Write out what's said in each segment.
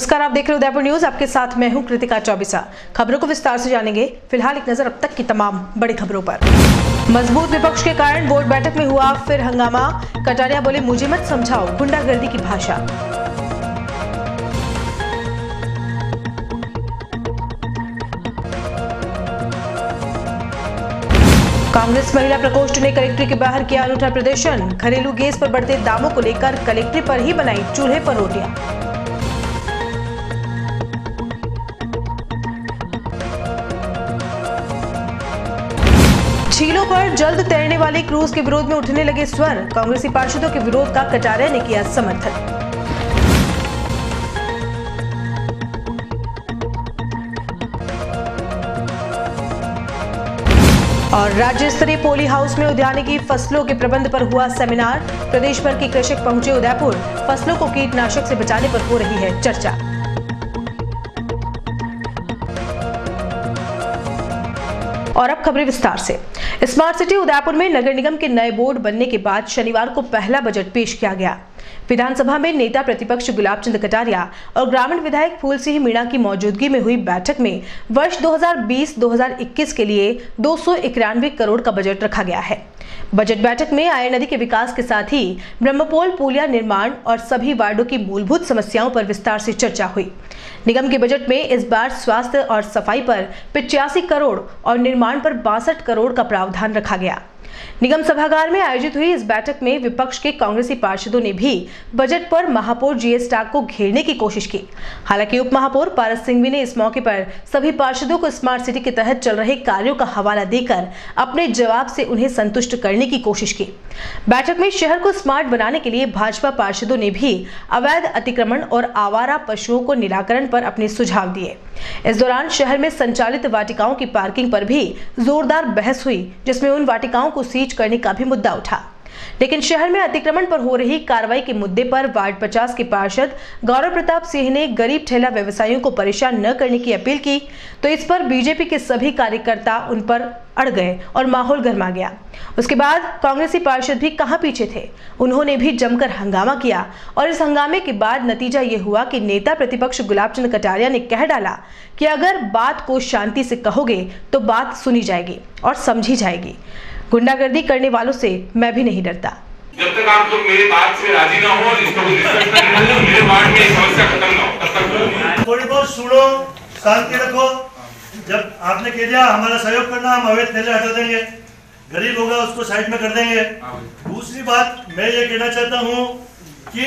नमस्कार, आप देख रहे हो उदयपुर न्यूज। आपके साथ मैं हूं कृतिका चौबिसा। खबरों को विस्तार से जानेंगे। फिलहाल एक नजर अब तक की तमाम बड़ी खबरों पर। मजबूत विपक्ष के कारण बोर्ड बैठक में हुआ फिर हंगामा। कटारिया बोले, मुझे मत समझाओ गुंडागर्दी की भाषा। कांग्रेस महिला प्रकोष्ठ ने कलेक्ट्री के बाहर किया अनूठा प्रदर्शन। घरेलू गैस पर बढ़ते दामों को लेकर कलेक्ट्री पर ही बनाई चूल्हे पर रोटियां। झीलों पर जल्द तैरने वाली क्रूज के विरोध में उठने लगे स्वर। कांग्रेसी पार्षदों के विरोध का कटारिया ने किया समर्थन। और राज्य स्तरीय पोली हाउस में उद्यानिकी फसलों के प्रबंध पर हुआ सेमिनार। प्रदेश भर के कृषक पहुंचे उदयपुर। फसलों को कीटनाशक से बचाने पर हो रही है चर्चा। और अब खबरें विस्तार से। स्मार्ट सिटी उदयपुर में नगर निगम के नए बोर्ड बनने के बाद शनिवार को पहला बजट पेश किया गया। विधानसभा में नेता प्रतिपक्ष गुलाब चंद कटारिया और ग्रामीण विधायक फूल सिंह मीणा की मौजूदगी में हुई बैठक में वर्ष 2020-2021 के लिए 291 करोड़ का बजट रखा गया है। बजट बैठक में आया नदी के विकास के साथ ही ब्रह्मपोल पुलिया निर्माण और सभी वार्डों की मूलभूत समस्याओं पर विस्तार से चर्चा हुई। निगम के बजट में इस बार स्वास्थ्य और सफाई पर 85 करोड़ और निर्माण पर 62 करोड़ का प्रावधान रखा गया। निगम सभागार में आयोजित हुई इस बैठक में विपक्ष के कांग्रेसी पार्षदों ने भी बजट पर महापौर जीएस टाग को घेरने की कोशिश की। हालांकि उप महापौर पारस सिंघवी ने इस मौके पर सभी पार्षदों को स्मार्ट सिटी के तहत चल रहे कार्यों का हवाला देकर अपने जवाब से उन्हें संतुष्ट करने की कोशिश की। बैठक में शहर को स्मार्ट बनाने के लिए भाजपा पार्षदों ने भी अवैध अतिक्रमण और आवारा पशुओं को निराकरण पर अपने सुझाव दिए। इस दौरान शहर में संचालित वाटिकाओं की पार्किंग पर भी जोरदार बहस हुई, जिसमें उन वाटिकाओं को सीज करने का भी मुद्दा उठा। लेकिन शहर में अतिक्रमण पर हो रही कार्रवाई के मुद्दे पर वार्ड 50 के पार्षद गौरव प्रताप सिंह ने गरीब ठेला व्यवसायियों को परेशान न करने की अपील की, तो इस पर बीजेपी के सभी कार्यकर्ता उन पर अड़ गए और माहौल गर्मा गया। उसके बाद कांग्रेसी पार्षद भी कहां पीछे थे, उन्होंने भी जमकर हंगामा किया और इस हंगामे के बाद नतीजा ये हुआ कि नेता प्रतिपक्ष गुलाब चंद कटारिया ने कह डाला कि अगर बात को शांति से कहोगे तो बात सुनी जाएगी और समझी जाएगी। गुंडागर्दी करने वालों से मैं भी नहीं डरता। जब तक आप लोग मेरी बात से राजी ना हो, इसको रिस्पेक्ट ना हो, मेरे वार्ड में समस्या खत्म ना हो, तब तक थोड़ी बहुत सुनो, शांति रखो। जब आपने कह दिया हमारा सहयोग करना, हम अवैध ठेले हटा देंगे, गरीब होगा उसको साइड में कर देंगे। दूसरी बात मैं ये कहना चाहता हूँ कि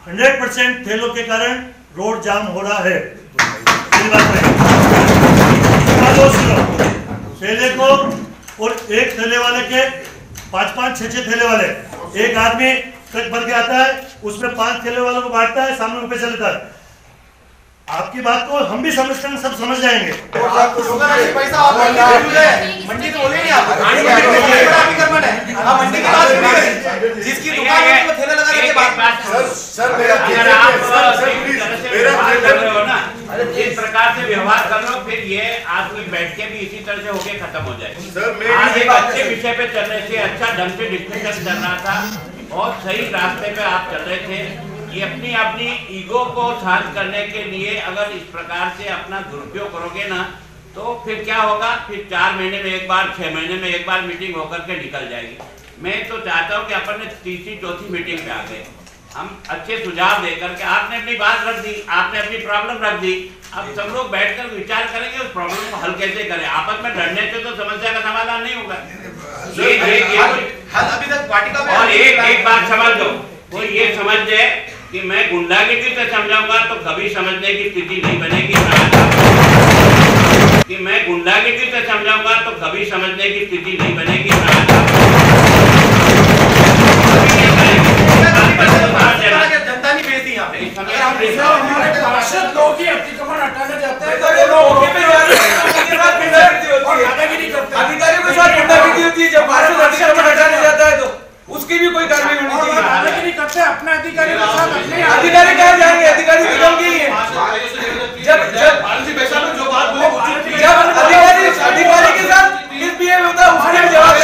100% ठेलों के कारण रोड जाम हो रहा है। ठेले को और एक ठेले वाले के 5-5, 6-6 ठेले वाले, एक आदमी ट्रक भर के आता है, उसमें 5 ठेले वालों को बांटता है, सामने में पैसा लेता है। आपकी बात को हम भी समझते हैं, सब समझ जाएंगे। मंडी तो बोले नहीं आप, मंडी की बात जिसकी दुकान है वो ठेला लगा के बात सर मेरा इस प्रकार से व्यवहार कर लो, फिर ये आप लोग बैठ के भी इसी तरह से होके खत्म हो जाए। आज एक अच्छे विषय पे चल रहे थे, अच्छा ढंग से डिस्कशन चल रहा था, बहुत सही रास्ते पे आप चल रहे थे। ये अपनी ईगो को शांत करने के लिए अगर इस प्रकार से अपना दुरुपयोग करोगे ना, तो फिर क्या होगा, फिर 4 महीने में एक बार, 6 महीने में एक बार मीटिंग होकर के निकल जाएगी। मैं तो चाहता हूँ कि अपन ने 3री-4थी मीटिंग पे आ गए, हम अच्छे सुझाव देकर के, आपने अपनी बात रख दी, आपने अपनी प्रॉब्लम रख दी, अब सब लोग बैठकर विचार करेंगे उस प्रॉब्लम को हल कैसे करें। आपस में लड़ने से तो समस्या का समाधान नहीं होगा। अभी तक वाटिका में और एक बात समझ लो, वो ये समझ जाए कि मैं गुंडागर्दी से समझाऊंगा तो कभी समझने की स्थिति नहीं बनेगी। कि मैं गुंडागर्दी से समझाऊंगा तो कभी समझने की स्थिति नहीं बनेगी। जनता नहीं भेजती यहाँ पे। हमारे पार्षद लोग ही अतिक्रमण हटाने जाते हैं, अधिकारियों के साथ गुंडागर्दी होती है। जब पार्षद अतिक्रमण हटाने जाता है तो उसकी भी कोई कार्रवाई होनी चाहिए। दादागिरी करते हैं अपने अधिकारी के साथ, अपने अधिकारी कहाँ जाएंगे, अधिकारी निगम के ही है। जब जो बात अधिकारी के साथ मिसबिहेव होता है उसके जवाब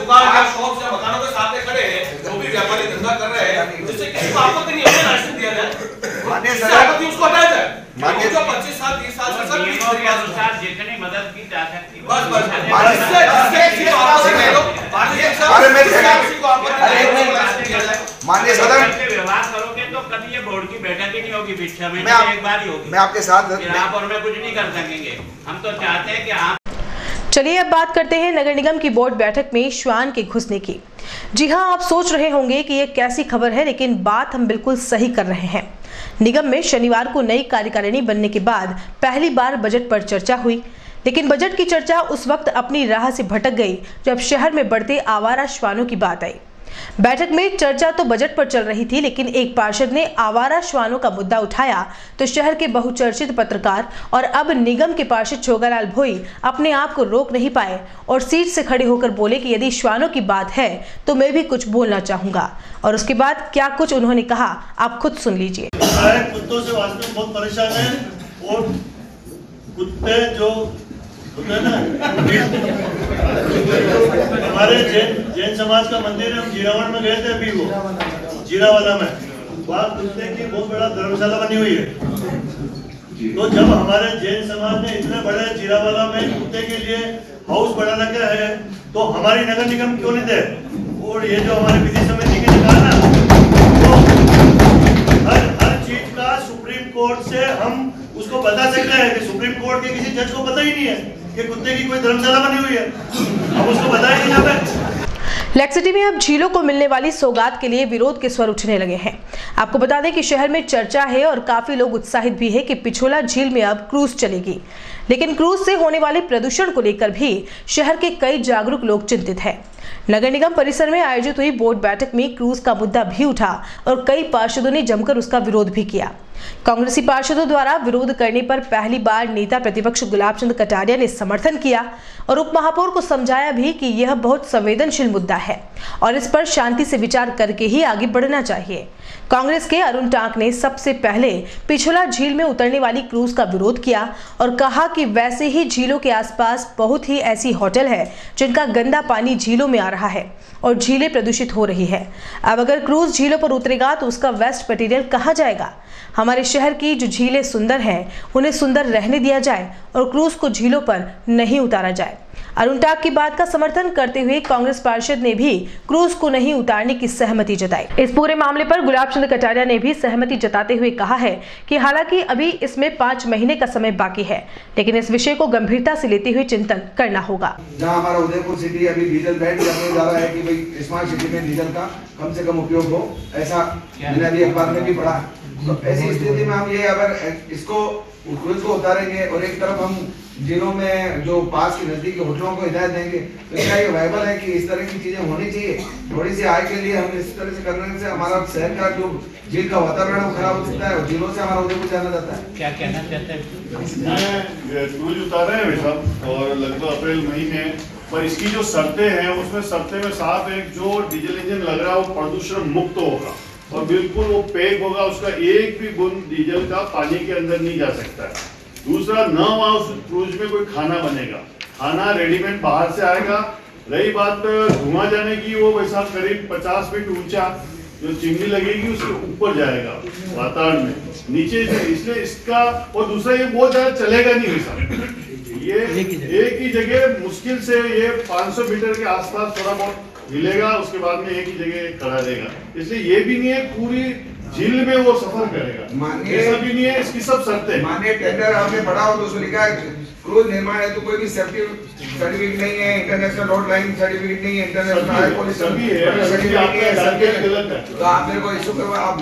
दुकान या शॉप या मकानों के साथ खड़े हैं, जो भी व्यापारी धंधा कर रहे हैं, जिससे किसी को आपत्ति नहीं है, लाइसेंस दिया जाए, माननीय जिससे सर, आपत्ति उसको हटाया जाए। माननीय जो 25 साल 30 साल से सब नियमों के अनुसार जितनी मदद की जा सकती है बस माननीय जिससे किसी को आपत्ति नहीं हो, माननीय सर, अरे मैं किसी को आपत्ति नहीं हो, लाइसेंस दिया जाए। माननीय सदन, से व्यवहार करोगे तो कभी ये बोर्ड की बैठक ही नहीं होगी, बीच 6 महीने मैं में एक बार ही होगी। मैं आपके साथ फिर आप और मैं कुछ नहीं कर सकेंगे। हम तो चाहते हैं कि आप। चलिए अब बात करते हैं नगर निगम की बोर्ड बैठक में श्वान के घुसने की। जी हां, आप सोच रहे होंगे कि ये कैसी खबर है, लेकिन बात हम बिल्कुल सही कर रहे हैं। निगम में शनिवार को नई कार्यकारिणी बनने के बाद पहली बार बजट पर चर्चा हुई, लेकिन बजट की चर्चा उस वक्त अपनी राह से भटक गई जब शहर में बढ़ते आवारा श्वानों की बात आई। बैठक में चर्चा तो बजट पर चल रही थी, लेकिन एक पार्षद ने आवारा श्वानों का मुद्दा उठाया तो शहर के बहुचर्चित पत्रकार और अब निगम के पार्षद छोगालाल भोई अपने आप को रोक नहीं पाए और सीट से खड़े होकर बोले कि यदि श्वानों की बात है तो मैं भी कुछ बोलना चाहूंगा। और उसके बाद क्या कुछ उन्होंने कहा, आप खुद सुन लीजिए। कुत्तों से वास्तव में बहुत परेशान है और कुत्ते जो होते हैं ना, हमारे जैन समाज का मंदिर है, हम जीरावड़ में गए थे अभी, वो जीरावाला में वहाँ कुत्ते की बहुत बड़ा धर्मशाला बनी हुई है। तो जब हमारे जैन समाज ने इतने बड़े जीरावाला में कुत्ते के लिए हाउस बना रखा है तो हमारी नगर निगम क्यों नहीं दे? और ये जो हमारे विधि समिति के निकाल ना, तो हर चीज का सुप्रीम कोर्ट से हम उसको बता सकते हैं कि सुप्रीम कोर्ट के किसी जज को पता ही नहीं है कि कुत्ते की कोई धर्मशाला बनी हुई है, हम उसको बताया नहीं जाए। लेक सिटी में अब झीलों को मिलने वाली सौगात के लिए विरोध के स्वर उठने लगे हैं। आपको बता दें कि शहर में चर्चा है और काफी लोग उत्साहित भी है कि पिछोला झील में अब क्रूज चलेगी, लेकिन क्रूज से होने वाले प्रदूषण को लेकर भी शहर के कई जागरूक लोग चिंतित हैं। नगर निगम परिसर में आयोजित हुई बोर्ड बैठक में क्रूज का मुद्दा भी उठा और कई पार्षदों ने जमकर उसका विरोध भी किया। कांग्रेसी पार्षदों द्वारा विरोध करने पर पहली बार नेता प्रतिपक्ष गुलाब चंद कटारिया ने समर्थन किया और उप महापौर को समझाया भी कि यह बहुत संवेदनशील मुद्दा है और इस पर शांति से विचार करके ही आगे बढ़ना चाहिए। कांग्रेस के अरुण टांक ने सबसे पहले पिछोला झील में उतरने वाली क्रूज का विरोध किया और कहा कि वैसे ही झीलों के आसपास बहुत ही ऐसी होटल है जिनका गंदा पानी झीलों में आ रहा है और झीलें प्रदूषित हो रही है। अब अगर क्रूज झीलों पर उतरेगा तो उसका वेस्ट मटेरियल कहाँ जाएगा? हमारे शहर की जो झीलें सुंदर हैं उन्हें सुंदर रहने दिया जाए और क्रूज को झीलों पर नहीं उतारा जाए। अरुण टाक की बात का समर्थन करते हुए कांग्रेस पार्षद ने भी क्रूज को नहीं उतारने की सहमति जताई। इस पूरे मामले पर गुलाब चंद कटारिया ने भी सहमति जताते हुए कहा है कि हालांकि अभी इसमें 5 महीने का समय बाकी है, लेकिन इस विषय को गंभीरता से लेते हुए चिंतन करना होगा। जहाँ हमारा उदयपुर सिटी अभी डीजल बैन करने जा रहा है कि भाई स्मार्ट सिटी में डीजल का कम से कम उपयोग हो, ऐसा मैंने अभी अखबार में भी पढ़ा। तो ऐसी स्थिति में हम ये अगर इसको क्रूज को उतारेंगे और एक तरफ हम जिलों में जो पास के नजदीकी होटलों को हिदायत देंगे तो क्या ये वायबल है कि इस तरह की चीजें होनी चाहिए? थोड़ी सी आय के लिए हम इस तरह से करने से हमारा शहर का जो झील का वातावरण वो खराब हो सकता है और झीलों से हमारा उदयपुर जाना जाता है। क्या कहना चाहते हैं? क्रूज उतारे हैं साहब और लगभग अप्रैल महीने, पर इसकी जो शर्तें हैं उसमें शर्तें में साफ है जो डीजल इंजन लग रहा है वो प्रदूषण मुक्त होगा और बिल्कुल वो पैक होगा, उसका एक भी बूंद डीजल का पानी के अंदर नहीं जा सकता है। दूसरा, न वहाँ उस क्रूज में कोई खाना बनेगा, खाना रेडीमेड बाहर से आएगा। रही बात धुआं जाने की, वो वैसा करीब 50 फीट ऊंचा जो चिमनी लगेगी उसके ऊपर जाएगा वातावरण में, नीचे से, इसलिए इसका, और दूसरा ये बहुत ज्यादा चलेगा नहीं वैसा, ये एक ही जगह मुश्किल से ये 500 मीटर के आसपास थोड़ा बहुत हिलेगा, उसके बाद में एक ही जगह खड़ा देगा। इसलिए ये भी नहीं है पूरी झील में वो सफर करेगा, ऐसा भी नहीं है। इसकी सब शर्तें माननीय टेंडर आपने पढ़ा हो तो उसमें लिखा है क्रूज निर्माण है तो कोई भी सेफ्टी सर्टिफिकेट नहीं है, इंटरनेशनल रोड लाइन सर्टिफिकेट नहीं है, इंटरनेशनल हाई पॉलिसी सर्टिफिकेट, तो आप मेरे को इशू करवा, आप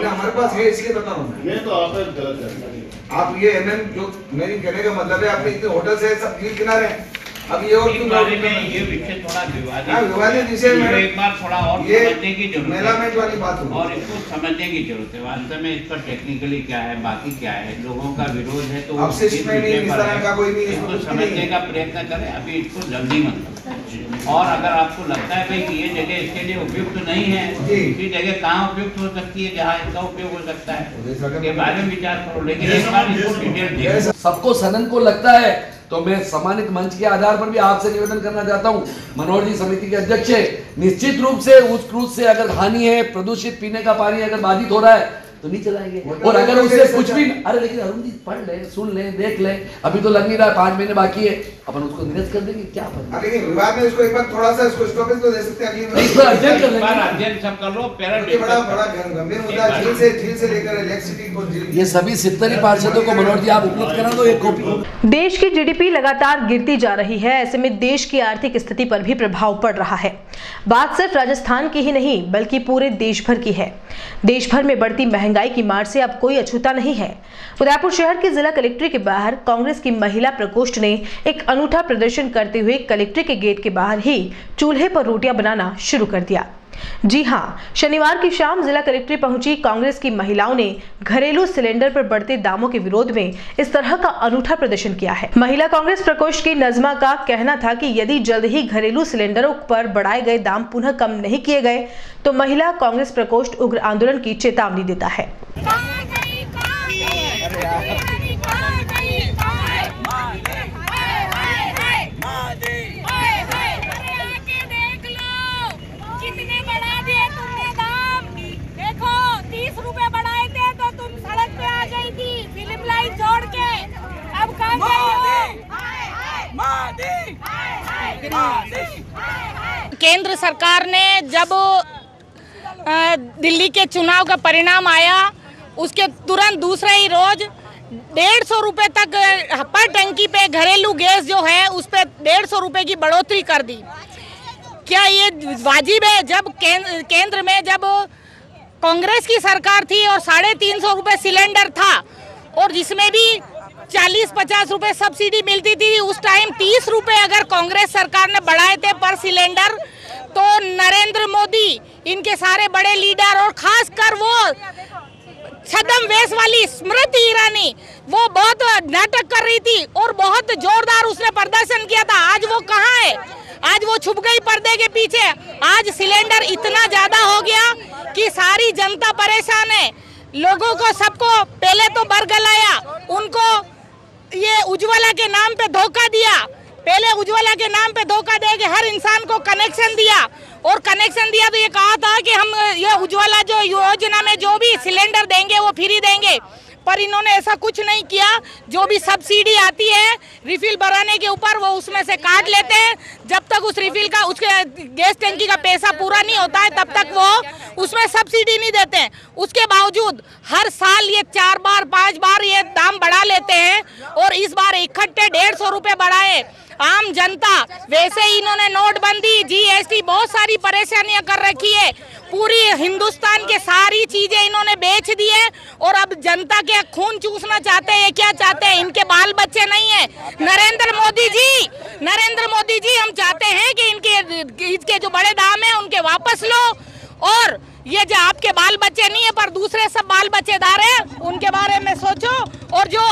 हमारे पास है इसलिए बता रहा हूँ मैं। तो आप गलत आप ये जो मेरी कहने का मतलब है आपने इतने होटल से सब झील किनारे, अब ये और क्यों ये विषय थोड़ा विवादित विषय में एक बार थोड़ा और समझने की जरूरत मेलामेंट वाली बात है और इसको समझने की जरूरत है। वास्तव में इस पर टेक्निकली क्या है, बाकी क्या है, लोगों का विरोध है तो इसको समझने का प्रयत्न करें। अभी इसको जल्दी मत, और अगर आपको लगता है भाई कि ये जगह इसके लिए उपयुक्त नहीं है, ये जगह कहाँ उपयुक्त हो सकती है जहाँ इसका उपयोग हो सकता है, के बारे में विचार करो। लेकिन एक बार इसको डिटेल देखो। सबको सदन को लगता है तो मैं सम्मानित मंच के आधार पर भी आपसे निवेदन करना चाहता हूं, मनोहर जी समिति के अध्यक्ष है, निश्चित रूप से उस क्रूज से अगर हानि है, प्रदूषित पीने का पानी अगर बाधित हो रहा है तो नहीं चलाएंगे। और अगर उससे कुछ भी, अरे लेकिन अरुण जी पढ़ ले, सुन ले, देख ले, अभी तो लग नहीं रहा, 5 महीने बाकी है, अपन उसको निरस्त कर देंगे, क्या पता। लेकिन विभाग में इसको एक बार थोड़ा सा इसको स्टॉपेज तो दे सकते हैं, अध्ययन कर लेंगे, अध्ययन सब कर लो, बड़ा गंभीर मुद्दा, झील से लेकर इलेक्ट्रिसिटी को, ये सभी 70 पार्षदों को मनोहर जी आप उपलब्ध करा दो एक कॉपी। देश की जीडीपी लगातार गिरती जा रही है, ऐसे में देश की आर्थिक स्थिति पर भी प्रभाव पड़ रहा है। बात सिर्फ राजस्थान की ही नहीं बल्कि पूरे देश भर की है। देश भर में बढ़ती महंगाई की मार से अब कोई अछूता नहीं है। उदयपुर शहर के जिला कलेक्ट्रेट के बाहर कांग्रेस की महिला प्रकोष्ठ ने एक अनूठा प्रदर्शन करते हुए कलेक्ट्रेट के गेट के बाहर ही चूल्हे पर रोटियां बनाना शुरू कर दिया। जी हां, शनिवार की शाम जिला कलेक्ट्रेट पहुंची कांग्रेस की महिलाओं ने घरेलू सिलेंडर पर बढ़ते दामों के विरोध में इस तरह का अनूठा प्रदर्शन किया है। महिला कांग्रेस प्रकोष्ठ की नजमा का कहना था कि यदि जल्द ही घरेलू सिलेंडरों पर बढ़ाए गए दाम पुनः कम नहीं किए गए तो महिला कांग्रेस प्रकोष्ठ उग्र आंदोलन की चेतावनी देता है। केंद्र सरकार ने जब दिल्ली के चुनाव का परिणाम आया उसके तुरंत दूसरे ही रोज 150 रुपए तक पर टंकी पे घरेलू गैस जो है उस पे 150 रुपए की बढ़ोतरी कर दी। क्या ये वाजिब है? जब केंद्र में जब कांग्रेस की सरकार थी और 350 रुपए सिलेंडर था और जिसमें भी 40-50 रुपए सब्सिडी मिलती थी, उस टाइम 30 रुपए अगर कांग्रेस सरकार ने बढ़ाए थे पर सिलेंडर, तो नरेंद्र मोदी, इनके सारे बड़े लीडर और खासकर वो छद्म वेश वाली स्मृति ईरानी, वो बहुत नाटक कर रही थी और बहुत जोरदार उसने प्रदर्शन किया था। आज वो कहाँ है? आज वो छुप गई पर्दे के पीछे। आज सिलेंडर इतना ज्यादा हो गया कि सारी जनता परेशान है। लोगों को सबको पहले तो बरगलाया, उनको ये उज्ज्वला के नाम पे धोखा दिया। पहले उज्ज्वला के नाम पे धोखा दे के हर इंसान को कनेक्शन दिया और कनेक्शन दिया तो ये कहा था कि हम ये उज्ज्वला जो योजना में जो भी सिलेंडर देंगे वो फ्री देंगे, पर इन्होंने ऐसा कुछ नहीं किया। जो भी सब्सिडी आती है रिफिल भराने के ऊपर वो उसमें से काट लेते हैं। जब तक उस रिफिल का उसके गैस टंकी का पैसा पूरा नहीं होता है तब तक वो उसमें सब्सिडी नहीं देते हैं। उसके बावजूद हर साल ये 4 बार 5 बार ये दाम बढ़ा लेते हैं और इस बार इकट्ठे 150 रुपए बढ़ाए। आम जनता, वैसे ही इन्होंने नोटबंदी, जीएसटी, बहुत सारी परेशानियां कर रखी है। पूरी हिंदुस्तान के सारी चीजें इन्होंने बेच दी है और अब जनता के खून चूसना चाहते हैं। क्या चाहते हैं? इनके बाल बच्चे नहीं है। नरेंद्र मोदी जी, हम चाहते हैं कि इसके जो बड़े दाम है उनके वापस लो और ये जो आपके बाल बच्चे नहीं है पर दूसरे सब बाल बच्चेदार हैं उनके बारे में सोचो। और जो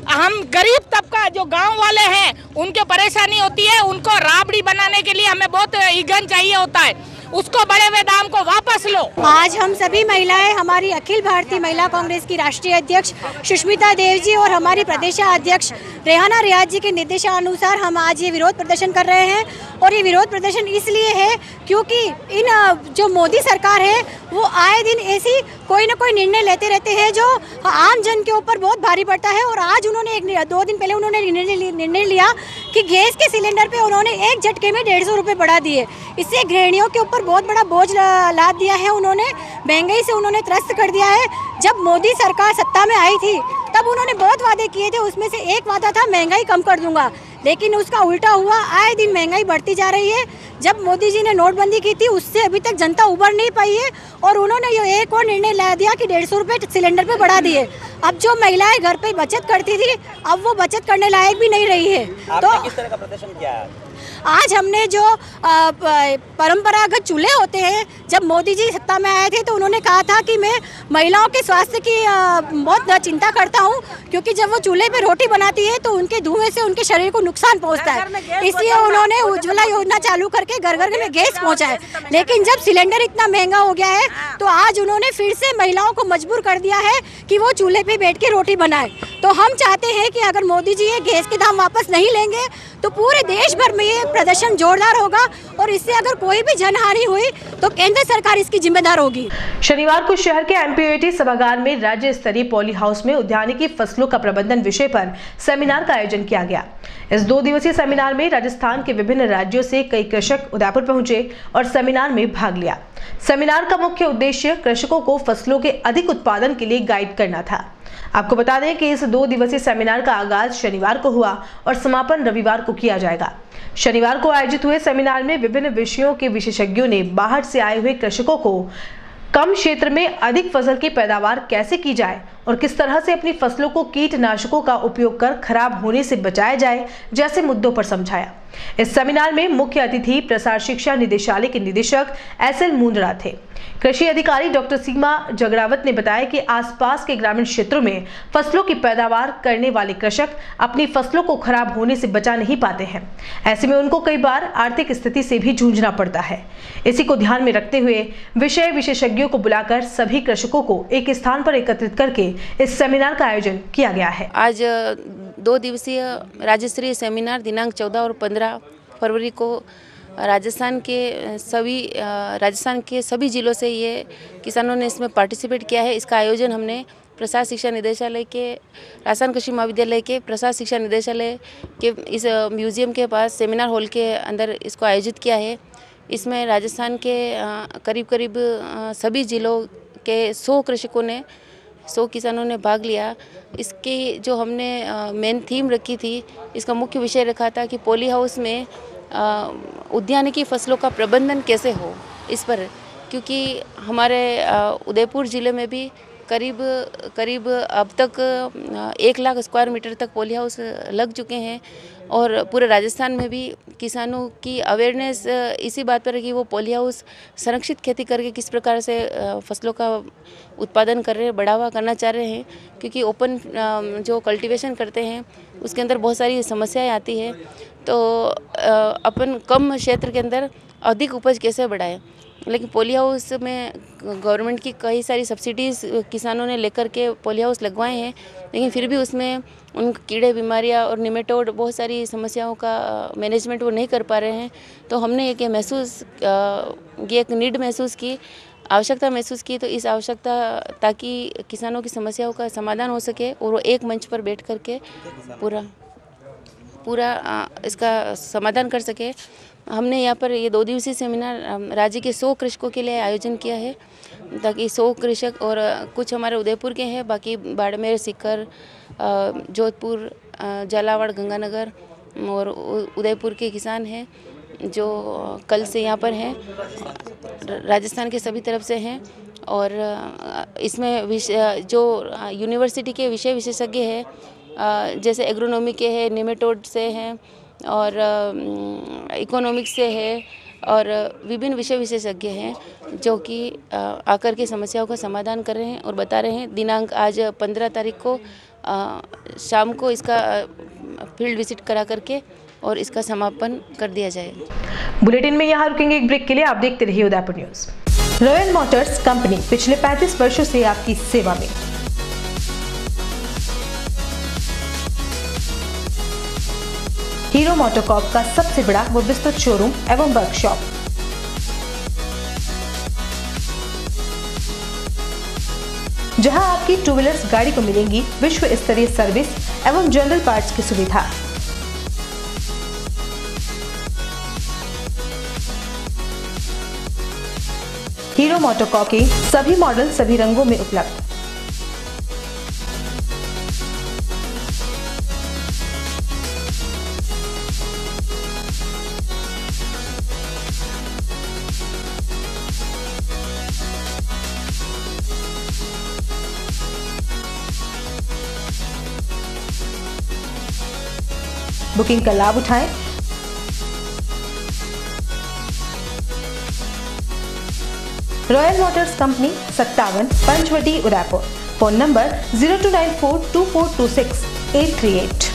हम गरीब तबका जो गांव वाले हैं उनके परेशानी होती है, उनको राबड़ी बनाने के लिए हमें बहुत ईंधन चाहिए होता है, उसको बढ़े हुए दाम को वापस लो। आज हम सभी महिलाएं, हमारी अखिल भारतीय महिला कांग्रेस की राष्ट्रीय अध्यक्ष सुष्मिता देव जी और हमारी प्रदेशाध्यक्ष रेहाना रियाज जी के निर्देशानुसार हम आज ये विरोध प्रदर्शन कर रहे हैं। और ये विरोध प्रदर्शन इसलिए है क्योंकि इन जो मोदी सरकार है वो आए दिन ऐसी कोई ना कोई निर्णय लेते रहते हैं जो आम जन के ऊपर बहुत भारी पड़ता है। और आज उन्होंने 2 दिन पहले उन्होंने निर्णय लिया कि गैस के सिलेंडर पे उन्होंने एक झटके में 150 रुपये बढ़ा दिए। इससे गृहिणियों के ऊपर बहुत बड़ा बोझ लाद दिया है। उन्होंने महंगाई से उन्होंने त्रस्त कर दिया है। जब मोदी सरकार सत्ता में आई थी तब उन्होंने बहुत वादे किए थे, उसमें से एक वादा था महंगाई कम कर दूंगा, लेकिन उसका उल्टा हुआ। आए दिन महंगाई बढ़ती जा रही है। जब मोदी जी ने नोटबंदी की थी उससे अभी तक जनता उबर नहीं पाई है और उन्होंने ये एक और निर्णय ला दिया कि 150 रुपये सिलेंडर पे बढ़ा दिए। अब जो महिलाएं घर पे बचत करती थी अब वो बचत करने लायक भी नहीं रही है। आपने किस तरह का प्रदर्शन किया है? आज हमने जो परंपरागत चूल्हे होते हैं, जब मोदी जी सत्ता में आए थे तो उन्होंने कहा था कि मैं महिलाओं के स्वास्थ्य की बहुत चिंता करता हूं, क्योंकि जब वो चूल्हे पे रोटी बनाती है तो उनके धुएं से उनके शरीर को नुकसान पहुंचता है। इसलिए उन्होंने उज्ज्वला योजना चालू करके घर घर में गैस पहुंचाए। लेकिन जब सिलेंडर इतना महंगा हो गया है तो आज उन्होंने फिर से महिलाओं को मजबूर कर दिया है कि वो चूल्हे पे बैठ के रोटी बनाए। तो हम चाहते हैं कि अगर मोदी जी ये गैस के दाम वापस नहीं लेंगे तो पूरे देश भर में ये प्रदर्शन जोरदार होगा और इससे अगर कोई भी जनहानि हुई तो केंद्र सरकार इसकी जिम्मेदार होगी। शनिवार को शहर के MPOAT सभागार में राज्य स्तरीय पॉली हाउस में उद्यानिकी फसलों का प्रबंधन विषय पर सेमिनार का आयोजन किया गया। इस 2 दिवसीय सेमिनार में राजस्थान के विभिन्न राज्यों से कई कृषक उदयपुर पहुंचे और सेमिनार में भाग लिया। सेमिनार का मुख्य उद्देश्य कृषकों को फसलों के अधिक उत्पादन के लिए गाइड करना था। आपको बता दें कि इस 2 दिवसीय सेमिनार का आगाज शनिवार को हुआ और समापन रविवार को किया जाएगा। शनिवार को आयोजित हुए सेमिनार में विभिन्न विषयों के विशेषज्ञों ने बाहर से आए हुए कृषकों को कम क्षेत्र में अधिक फसल की पैदावार कैसे की जाए और किस तरह से अपनी फसलों को कीटनाशकों का उपयोग कर खराब होने से बचाया जाए जैसे मुद्दों पर समझाया। इस सेमिनार में मुख्य अतिथि प्रसार शिक्षा निदेशालय के निदेशक SL मुंद्रा थे। कृषि अधिकारी डॉक्टर सीमा जगरावत ने बताया कि आसपास के ग्रामीण क्षेत्रों में फसलों की पैदावार करने वाले कृषक अपनी फसलों को खराब होने से बचा नहीं पाते हैं। ऐसे में उनको कई बार आर्थिक स्थिति से भी जूझना पड़ता है। इसी को ध्यान में रखते हुए विषय विशेषज्ञों को बुलाकर सभी कृषकों को एक स्थान पर एकत्रित करके इस सेमिनार का आयोजन किया गया है। आज 2 दिवसीय राज्य स्तरीय सेमिनार दिनांक 14 और 15 फरवरी को राजस्थान के सभी जिलों से ये किसानों ने इसमें पार्टिसिपेट किया है। इसका आयोजन हमने प्रसार शिक्षा निदेशालय के राजस्थान कृषि महाविद्यालय के प्रसार शिक्षा निदेशालय के इस म्यूजियम के पास सेमिनार हॉल के अंदर इसको आयोजित किया है। इसमें राजस्थान के करीब सभी जिलों के 100 कृषकों ने 100 किसानों ने भाग लिया। इसकी जो हमने मेन थीम रखी थी, इसका मुख्य विषय रखा था कि पॉली हाउस में उद्यानिकी फसलों का प्रबंधन कैसे हो इस पर, क्योंकि हमारे उदयपुर ज़िले में भी करीब अब तक 1 लाख स्क्वायर मीटर तक पॉली हाउस लग चुके हैं और पूरे राजस्थान में भी किसानों की अवेयरनेस इसी बात पर है कि वो पॉली हाउस संरक्षित खेती करके किस प्रकार से फसलों का उत्पादन कर रहे हैं, बढ़ावा करना चाह रहे हैं। क्योंकि ओपन जो कल्टीवेशन करते हैं उसके अंदर बहुत सारी समस्याएं आती है, तो अपन कम क्षेत्र के अंदर अधिक उपज कैसे बढ़ाएं। लेकिन पॉली हाउस में गवर्नमेंट की कई सारी सब्सिडीज़ किसानों ने लेकर के पॉली हाउस लगवाए हैं, लेकिन फिर भी उसमें उन कीड़े, बीमारियां और निमेटोड बहुत सारी समस्याओं का मैनेजमेंट वो नहीं कर पा रहे हैं। तो हमने एक नीड महसूस की, आवश्यकता महसूस की। तो इस आवश्यकता ताकि किसानों की समस्याओं का समाधान हो सके और वो एक मंच पर बैठ कर के पूरा इसका समाधान कर सके, हमने यहाँ पर ये 2 दिवसीय सेमिनार राज्य के 100 कृषकों के लिए आयोजन किया है, ताकि 100 कृषक और कुछ हमारे उदयपुर के हैं, बाकी बाड़मेर, सीकर, जोधपुर, झालावाड़, गंगानगर और उदयपुर के किसान हैं जो कल से यहाँ पर हैं, राजस्थान के सभी तरफ से हैं। और इसमें जो यूनिवर्सिटी के विषय विशेषज्ञ हैं, जैसे एग्रोनॉमी के हैं, निमेटोड से हैं और इकोनॉमिक्स से है और विभिन्न विषय विशेषज्ञ हैं जो कि आकर के समस्याओं का समाधान कर रहे हैं और बता रहे हैं। दिनांक आज 15 तारीख को शाम को इसका फील्ड विजिट करा करके और इसका समापन कर दिया जाएगा। बुलेटिन में यहाँ रुकेंगे एक ब्रेक के लिए। आप देखते रहिए Udaipur news. Royal motors company पिछले 35 वर्षों से आपकी सेवा में। हीरो मोटोकॉर्प का सबसे बड़ा व विस्तृत शोरूम एवं वर्कशॉप, जहां आपकी 2 व्हीलर्स गाड़ी को मिलेंगी विश्व स्तरीय सर्विस एवं जनरल पार्ट्स की सुविधा। हीरो मोटोकॉर्प के सभी मॉडल सभी रंगों में उपलब्ध। बुकिंग का लाभ उठाएं royal motors company 57 Panchavati Udaipur. Phone number 02942426-838।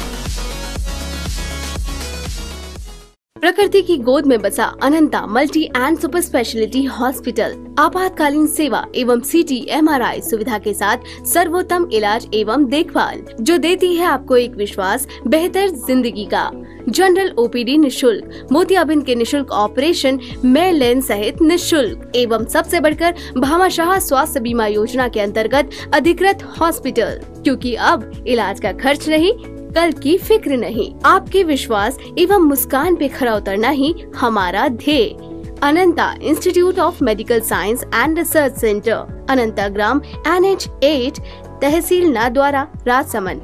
प्रकृति की गोद में बसा Ananta multi and super speciality hospital आपातकालीन सेवा एवं CT MRI सुविधा के साथ सर्वोत्तम इलाज एवं देखभाल, जो देती है आपको एक विश्वास बेहतर जिंदगी का। जनरल OPD निशुल्क, मोतियाबिंद के निशुल्क ऑपरेशन, मेल लेन सहित निशुल्क एवं सबसे बढ़कर भामाशाह स्वास्थ्य बीमा योजना के अंतर्गत अधिकृत हॉस्पिटल, क्योंकि अब इलाज का खर्च नहीं, कल की फिक्र नहीं। आपके विश्वास एवं मुस्कान पे खरा उतरना ही हमारा ध्येय। Ananta institute of medical science and research centre, Ananta Gram, NH 8, तहसील नाद्वारा, राजसमंद।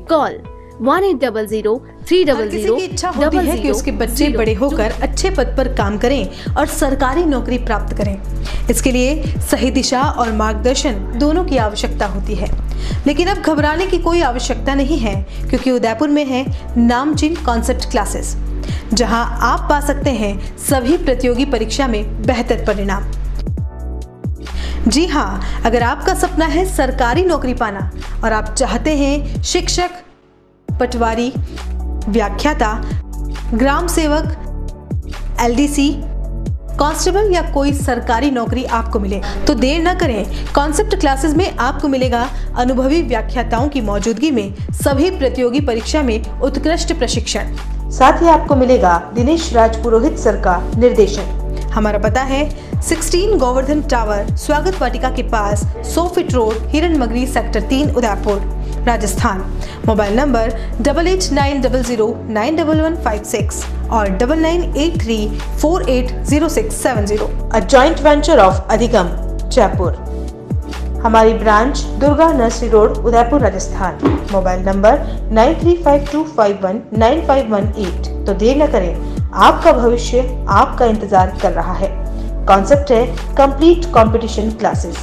कॉल 1800-300-000। हर किसी की इच्छा होती है कि उसके बच्चे बड़े होकर अच्छे पद पर काम करें और सरकारी नौकरी प्राप्त करें। इसके लिए सही दिशा और मार्गदर्शन दोनों की आवश्यकता होती है। लेकिन अब घबराने की कोई आवश्यकता नहीं है, क्योंकि उदयपुर में है नामचीन कॉन्सेप्ट क्लासेस, जहां आप पा सकते हैं सभी प्रतियोगी परीक्षा में बेहतर परिणाम। जी हाँ, अगर आपका सपना है सरकारी नौकरी पाना और आप चाहते हैं शिक्षक, पटवारी, व्याख्याता, ग्राम सेवक, LDC, कांस्टेबल या कोई सरकारी नौकरी आपको मिले, तो देर न करें। कॉन्सेप्ट क्लासेस में आपको मिलेगा अनुभवी व्याख्याताओं की मौजूदगी में सभी प्रतियोगी परीक्षा में उत्कृष्ट प्रशिक्षण। साथ ही आपको मिलेगा दिनेश राज पुरोहित सर का निर्देशन। हमारा पता है 16 गोवर्धन टावर, स्वागत वाटिका के पास, 100 feet road, Hiranmagri, sector 3, Udaipur, Rajasthan. Mobile number 8890091156 और 9983480670। अ जॉइंट वेंचर ऑफ अधिगम, जयपुर। हमारी branch Durga nursery road, Udaipur, Rajasthan. Mobile number 9352519518। तो देर न करें, आपका भविष्य आपका इंतजार कर रहा है। कॉन्सेप्ट है कंप्लीट कंपटीशन क्लासेस।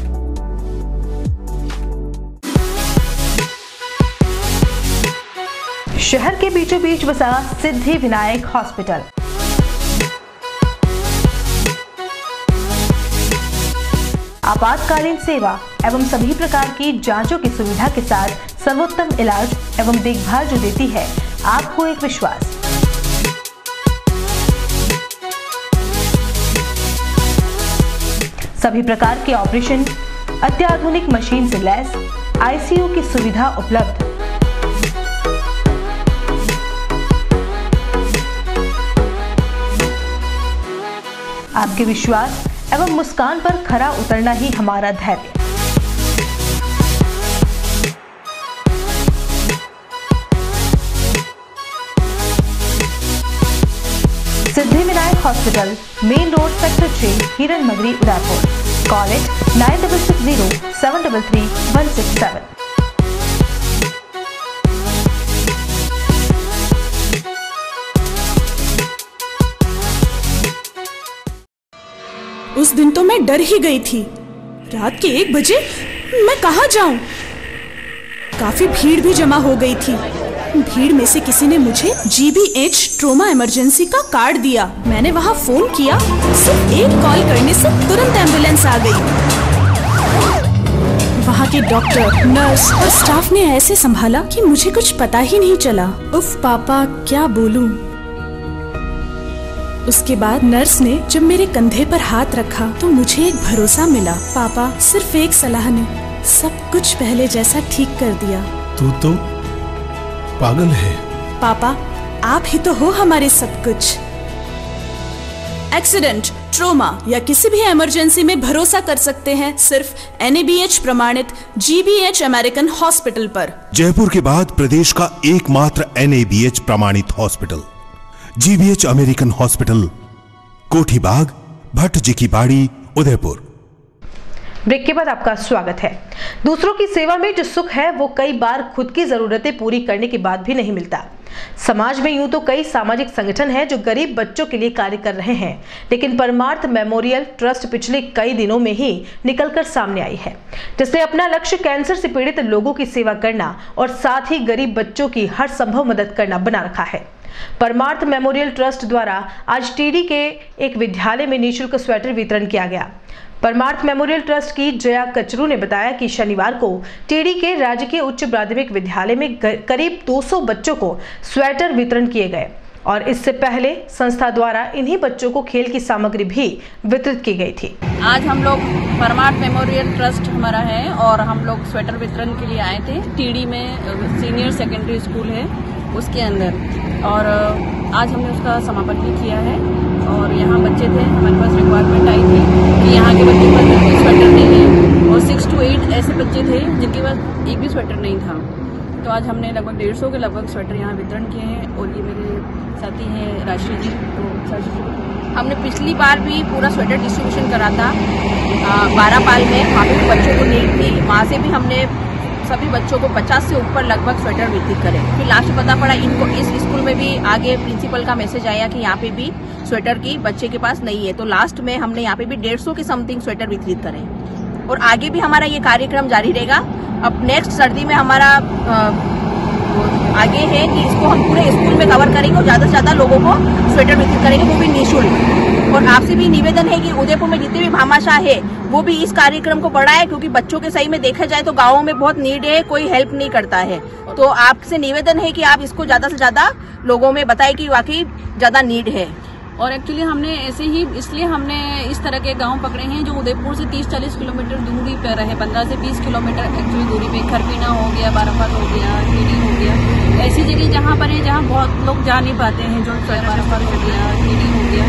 शहर के बीचों बीच बसा सिद्धि विनायक हॉस्पिटल। आपातकालीन सेवा एवं सभी प्रकार की जांचों की सुविधा के साथ सर्वोत्तम इलाज एवं देखभाल जो देती है आपको एक विश्वास। सभी प्रकार के ऑपरेशन, अत्याधुनिक मशीन से लैस, ICU की सुविधा उपलब्ध। आपके विश्वास एवं मुस्कान पर खरा उतरना ही हमारा धैर्य। Siddhi Vinayak hospital, main road, sector 6, Hiranmagri, Udaipur. Call it 9660733167। उस दिन तो मैं डर ही गई थी। रात के 1 बजे मैं कहाँ जाऊं? काफी भीड़ भी जमा हो गई थी। भीड़ में से किसी ने मुझे GBH ट्रोमा इमरजेंसी का कार्ड दिया। मैंने वहां फोन किया, सिर्फ एक कॉल करने से तुरंत एम्बुलेंस आ गई। वहां के डॉक्टर, नर्स और स्टाफ ने ऐसे संभाला कि मुझे कुछ पता ही नहीं चला। उफ पापा, क्या बोलूं। उसके बाद नर्स ने जब मेरे कंधे पर हाथ रखा तो मुझे एक भरोसा मिला। पापा, सिर्फ एक सलाह ने सब कुछ पहले जैसा ठीक कर दिया। तू तो पागल है। पापा, आप ही तो हो हमारे सब कुछ। एक्सीडेंट, ट्रोमा या किसी भी इमरजेंसी में भरोसा कर सकते हैं सिर्फ NABH प्रमाणित GBH अमेरिकन हॉस्पिटल पर। जयपुर के बाद प्रदेश का एकमात्र NABH प्रमाणित हॉस्पिटल GBH अमेरिकन हॉस्पिटल, कोठी बाग, भट्ट जी की बाड़ी, उदयपुर। ब्रेक के बाद आपका स्वागत है। दूसरों की सेवा में जो सुख है वो कई बार खुद की जरूरतें पूरी करने के बाद भी नहीं मिलता। समाज में यूं तो कई सामाजिक संगठन हैं जो गरीब बच्चों के लिए कार्य कर रहे हैं, लेकिन परमार्थ मेमोरियल ट्रस्ट पिछले कई दिनों में ही निकलकर सामने आई है, जिसने अपना लक्ष्य कैंसर से पीड़ित लोगों की सेवा करना और साथ ही गरीब बच्चों की हर संभव मदद करना बना रखा है। परमार्थ मेमोरियल ट्रस्ट द्वारा आज टीडी के एक विद्यालय में निःशुल्क स्वेटर वितरण किया गया। परमार्थ मेमोरियल ट्रस्ट की जया कचरू ने बताया कि शनिवार को टीडी के राजकीय उच्च माध्यमिक विद्यालय में करीब 200 बच्चों को स्वेटर वितरण किए गए और इससे पहले संस्था द्वारा इन्हीं बच्चों को खेल की सामग्री भी वितरित की गई थी। आज हम लोग परमार्थ मेमोरियल ट्रस्ट हमारा है और हम लोग स्वेटर वितरण के लिए आए थे। टीडी में सीनियर सेकेंडरी स्कूल है उसके अंदर, और आज हमने उसका समापन भी किया है। और यहाँ बच्चे थे, हमारे पास रिक्वायरमेंट आई थी कि यहाँ के बच्चे के पास कोई स्वेटर नहीं है और 6 to 8 ऐसे बच्चे थे जिनके पास एक भी स्वेटर नहीं था। तो आज हमने लगभग 150 के लगभग स्वेटर यहाँ वितरण किए हैं। और ये मेरे साथी हैं राष्ट्रीय जी। तो हमने पिछली बार भी पूरा स्वेटर डिस्ट्रीब्यूशन करा था 12 पाल में, वहाँ पे भी बच्चों को नीड थी। वहाँ से भी हमने सभी बच्चों को 50 से ऊपर लगभग स्वेटर वितरित करे। फिर लास्ट में पता पड़ा इनको इस स्कूल में भी आगे प्रिंसिपल का मैसेज आया कि यहाँ पे भी स्वेटर की बच्चे के पास नहीं है। तो लास्ट में हमने यहाँ पे भी 150 के समथिंग स्वेटर वितरित करे और आगे भी हमारा ये कार्यक्रम जारी रहेगा। अब नेक्स्ट सर्दी में हमारा आगे है कि इसको हम पूरे स्कूल में कवर करेंगे और ज़्यादा से ज़्यादा लोगों को स्वेटर वितरित करेंगे, वो भी निःशुल्क। और आपसे भी निवेदन है कि उदयपुर में जितने भी भामाशाह है वो भी इस कार्यक्रम को बढ़ाए, क्योंकि बच्चों के सही में देखा जाए तो गाँवों में बहुत नीड है, कोई हेल्प नहीं करता है। तो आपसे निवेदन है कि आप इसको ज़्यादा से ज़्यादा लोगों में बताएं कि वाकई ज़्यादा नीड है। और एक्चुअली हमने ऐसे ही इसलिए हमने इस तरह के गांव पकड़े हैं जो उदयपुर से 30-40 किलोमीटर दूरी पर है, 15 से 20 किलोमीटर एक्चुअली दूरी पे। खरपीना हो गया, बारापाल हो गया, टीडी हो गया, ऐसी जगह जहां पर है जहां बहुत लोग जा नहीं पाते हैं, जो बारापाल हो गया, टीडी हो गया,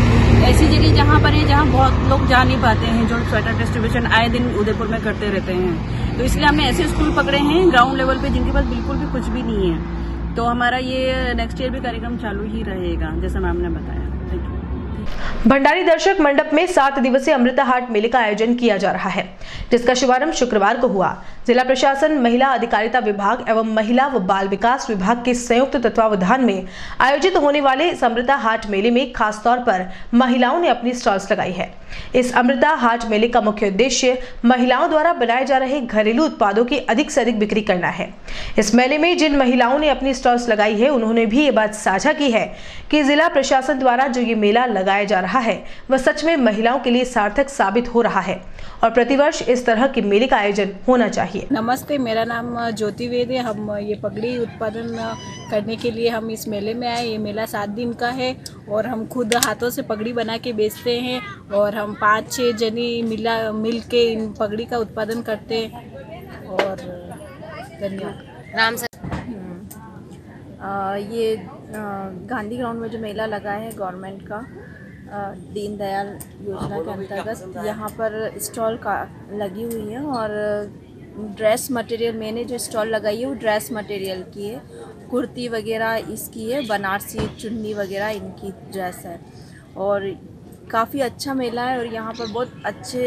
ऐसी जगह जहां पर है जहां बहुत लोग जा नहीं पाते हैं, जो स्वेटर डिस्ट्रीब्यूशन आए दिन उदयपुर में करते रहते हैं। तो इसलिए हमने ऐसे स्कूल पकड़े हैं ग्राउंड लेवल पे जिनके पास बिल्कुल भी कुछ भी नहीं है। तो हमारा ये नेक्स्ट ईयर भी कार्यक्रम चालू ही रहेगा जैसा मैम ने बताया। Thank you. भंडारी दर्शक मंडप में 7 दिवसीय अमृता हाट मेले का आयोजन किया जा रहा है, जिसका शुभारंभ शुक्रवार को हुआ। जिला प्रशासन, महिला अधिकारिता विभाग एवं महिला व बाल विकास विभाग के संयुक्त तत्वावधान में आयोजित होने वाले इस अमृता हाट मेले में खास तौर पर महिलाओं ने अपनी स्टॉल्स लगाई है। इस अमृता हाट मेले का मुख्य उद्देश्य महिलाओं द्वारा बनाए जा रहे घरेलू उत्पादों की अधिक से अधिक बिक्री करना है। इस मेले में जिन महिलाओं ने अपनी स्टॉल्स लगाई है, उन्होंने भी ये बात साझा की है कि जिला प्रशासन द्वारा जो ये मेला लगाया जा रहा है वह सच में महिलाओं के लिए सार्थक साबित हो रहा है और प्रतिवर्ष इस तरह के मेले का आयोजन होना चाहिए। नमस्ते, मेरा नाम ज्योति वेद है। हम ये पगड़ी उत्पादन करने के लिए हम इस मेले में आए। ये मेला 7 दिन का है और हम खुद हाथों से पगड़ी बना के बेचते हैं और हम 5-6 जनी मिल के इन पगड़ी का उत्पादन करते हैं। और धन्यवाद। नाम से ये गांधी ग्राउंड में जो मेला लगा है गवर्नमेंट का दीनदयाल योजना के अंतर्गत, यहाँ पर स्टॉल का लगी हुई है और ड्रेस मटेरियल, मैंने जो स्टॉल लगाई है वो ड्रेस मटेरियल की है। कुर्ती वगैरह इसकी है, बनारसी चुन्नी वगैरह इनकी ड्रेस है और काफ़ी अच्छा मेला है और यहाँ पर बहुत अच्छे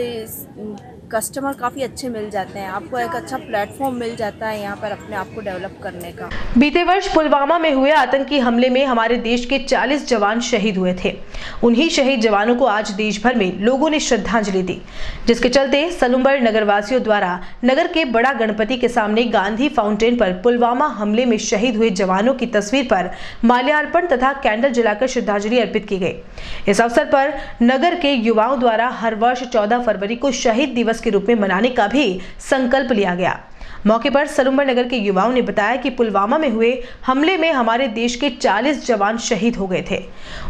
कस्टमर काफ़ी अच्छे मिल जाते हैं। आपको एक अच्छा प्लेटफॉर्म मिल जाता है यहाँ पर अपने आप को डेवलप करने का। बीते वर्ष पुलवामा में हुए आतंकी हमले में हमारे देश के 40 जवान शहीद हुए थे। उन्हीं शहीद जवानों को आज देश भर में लोगों ने श्रद्धांजलि दी, जिसके चलते सलूमबड़ नगर वासियों द्वारा नगर के बड़ा गणपति के सामने गांधी फाउंटेन पर पुलवामा हमले में शहीद हुए जवानों की तस्वीर पर माल्यार्पण तथा कैंडल जलाकर श्रद्धांजलि अर्पित की गई। इस अवसर पर नगर के युवाओं द्वारा हर वर्ष 14 फरवरी को शहीद दिवस के रूप में मनाने का भी संकल्प लिया गया। मौके पर सलूमबड़ नगर के युवाओं ने बताया कि पुलवामा में हुए हमले में हमारे देश के 40 जवान शहीद हो गए थे।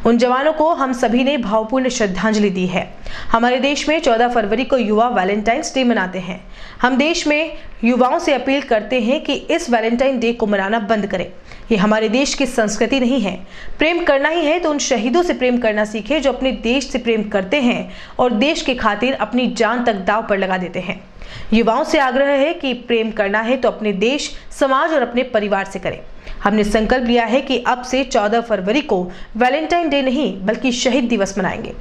उन जवानों को हम सभी ने भावपूर्ण श्रद्धांजलि दी है। हमारे देश में 14 फरवरी को युवा वैलेंटाइंस डे मनाते हैं। हम देश में युवाओं से अपील करते हैं कि इस वैलेंटाइन डे को मनाना बंद करें। ये हमारे देश की संस्कृति नहीं है। प्रेम करना ही है तो उन शहीदों से प्रेम करना सीखे जो अपने देश से प्रेम करते हैं और देश के खातिर अपनी जान तक दांव पर लगा देते हैं। युवाओं से आग्रह है कि प्रेम करना है तो अपने देश, समाज और अपने परिवार से करें। हमने संकल्प लिया है कि अब से 14 फरवरी को वैलेंटाइन डे नहीं बल्कि शहीद दिवस मनाएंगे।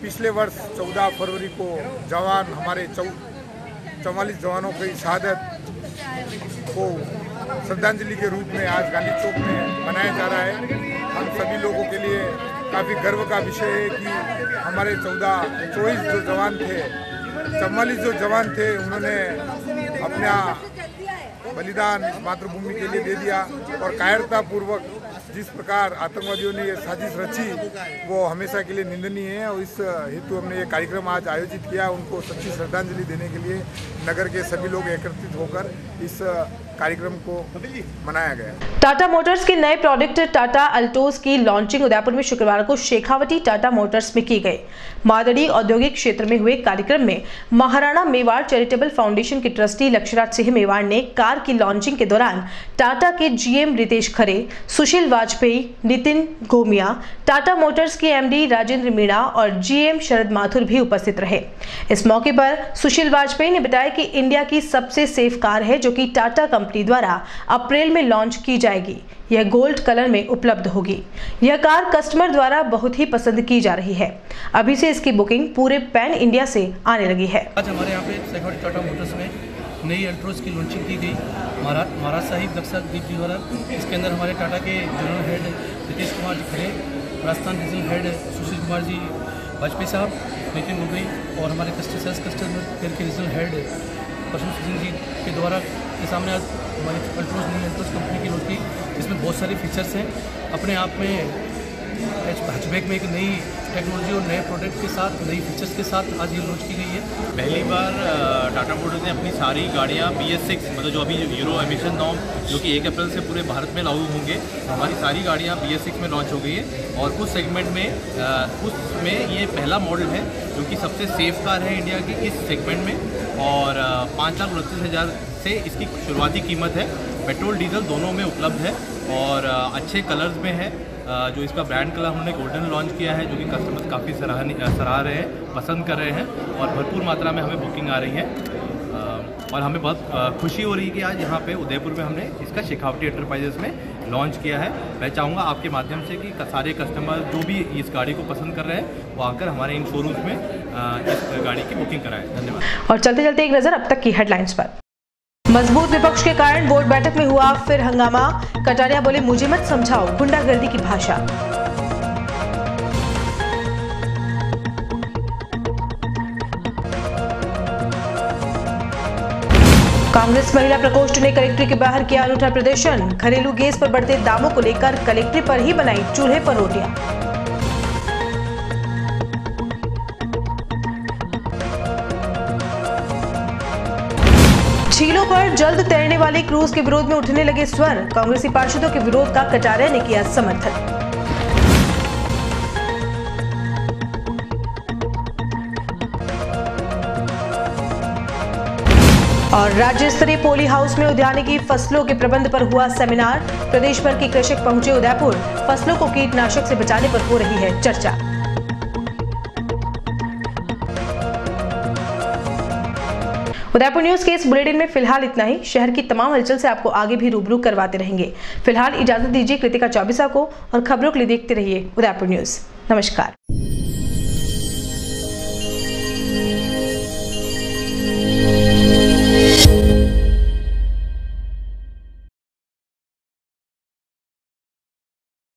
पिछले वर्ष 14 फरवरी को जवान हमारे 44 जवानों की शहादत को श्रद्धांजलि के रूप में आज गांधी चौक में मनाया जा रहा है। हम सभी लोगों के लिए काफ़ी गर्व का विषय है कि हमारे 24 जो जवान थे, 44 जो जवान थे, उन्होंने अपना बलिदान मातृभूमि के लिए दे दिया और कायरतापूर्वक जिस प्रकार आतंकवादियों ने ये साजिश रची वो हमेशा के लिए निंदनीय है और इस हेतु हमने ये कार्यक्रम आज आयोजित किया। उनको सच्ची श्रद्धांजलि देने के लिए नगर के सभी लोग एकत्रित होकर इस कार्यक्रम को मनाया गया। टाटा मोटर्स के नए प्रोडक्ट टाटा अल्टोस की लॉन्चिंग उदयपुर में शुक्रवार को शेखावटी टाटा मोटर्स में की गई। मादड़ी औद्योगिक क्षेत्र में हुए कार्यक्रम में महाराणा मेवाड़ चैरिटेबल फाउंडेशन के ट्रस्टी लक्ष्यराज सिंह मेवाड़ ने कार की लॉन्चिंग के दौरान टाटा के जीएम रितेश खरे, सुशील वाजपेयी, नितिन गोमिया, टाटा मोटर्स के एमडी राजेंद्र मीणा और जीएम शरद माथुर भी उपस्थित रहे। इस मौके पर सुशील वाजपेयी ने बताया कि इंडिया की सबसे सेफ कार है जो कि टाटा कंपनी द्वारा अप्रैल में लॉन्च की जाएगी। यह गोल्ड कलर में उपलब्ध होगी। यह कार कस्टमर द्वारा बहुत ही पसंद की जा रही है। अभी से इसकी बुकिंग पूरे पैन इंडिया से आने लगी है। आज हमारे यहाँ पे शेखावटी टाटा मोटर्स में नई अल्ट्रोस की लॉन्चिंग की गई महाराज साहिब लक्षद्वीप जी द्वारा। इसके अंदर हमारे टाटा के जनरल हेड रितेश कुमार जी खड़े, राजस्थान रीजनल हेड सुशील कुमार जी वाजपेयी साहब, नितिन गोगई और हमारे कस्टमर केयर के रीजनल हेड प्रशांत सिंह जी के द्वारा के सामने आज हमारी नई अल्ट्रोस कंपनी की लॉन्च की। इसमें बहुत सारे फीचर्स हैं। अपने आप में हैचबैक में एक नई टेक्नोलॉजी और नए प्रोडक्ट के साथ नई फीचर्स के साथ आज ये लॉन्च की गई है। पहली बार टाटा मोटर्स ने अपनी सारी गाड़ियाँ BS6 मतलब जो अभी यूरो एमिशन नॉर्म जो कि 1 अप्रैल से पूरे भारत में लागू होंगे, हमारी सारी गाड़ियाँ BS6 में लॉन्च हो गई है। और उस सेगमेंट में उसमें ये पहला मॉडल है जो कि सबसे सेफ कार है इंडिया की इस सेगमेंट में। और 5,29,000 से इसकी शुरुआती कीमत है। पेट्रोल डीजल दोनों में उपलब्ध है और अच्छे कलर्स में है। जो इसका ब्रांड कलर हमने गोल्डन लॉन्च किया है जो कि कस्टमर्स काफ़ी सराह रहे हैं, पसंद कर रहे हैं और भरपूर मात्रा में हमें बुकिंग आ रही है। और हमें बहुत खुशी हो रही है कि आज यहाँ पे उदयपुर में हमने इसका शेखावटी एंटरप्राइजेस में लॉन्च किया है। मैं चाहूँगा आपके माध्यम से कि सारे कस्टमर जो भी इस गाड़ी को पसंद कर रहे हैं वो आकर हमारे इन शोरूम्स में इस गाड़ी की बुकिंग कराएं। धन्यवाद। और चलते चलते एक नजर अब तक की हेडलाइंस पर। मजबूत विपक्ष के कारण बोर्ड बैठक में हुआ फिर हंगामा। कटारिया बोले मुझे मत समझाओ गुंडागर्दी की भाषा। कांग्रेस महिला प्रकोष्ठ ने कलेक्ट्रेट के बाहर किया अनूठा प्रदर्शन। घरेलू गैस पर बढ़ते दामों को लेकर कलेक्ट्रेट पर ही बनाई चूल्हे पर रोटियां। झीलों पर जल्द तैरने वाले क्रूज के विरोध में उठने लगे स्वर। कांग्रेसी पार्षदों के विरोध का कटारिया ने किया समर्थन। और राज्य स्तरीय पोली हाउस में उद्यानिकी फसलों के प्रबंध पर हुआ सेमिनार। प्रदेश भर के कृषक पहुंचे उदयपुर। फसलों को कीटनाशक से बचाने पर हो रही है चर्चा। उदयपुर न्यूज के इस बुलेटिन में फिलहाल इतना ही। शहर की तमाम हलचल से आपको आगे भी रूबरू करवाते रहेंगे। फिलहाल इजाजत दीजिए कृतिका चौबीसा को और खबरों के लिए देखते रहिए उदयपुर न्यूज। नमस्कार।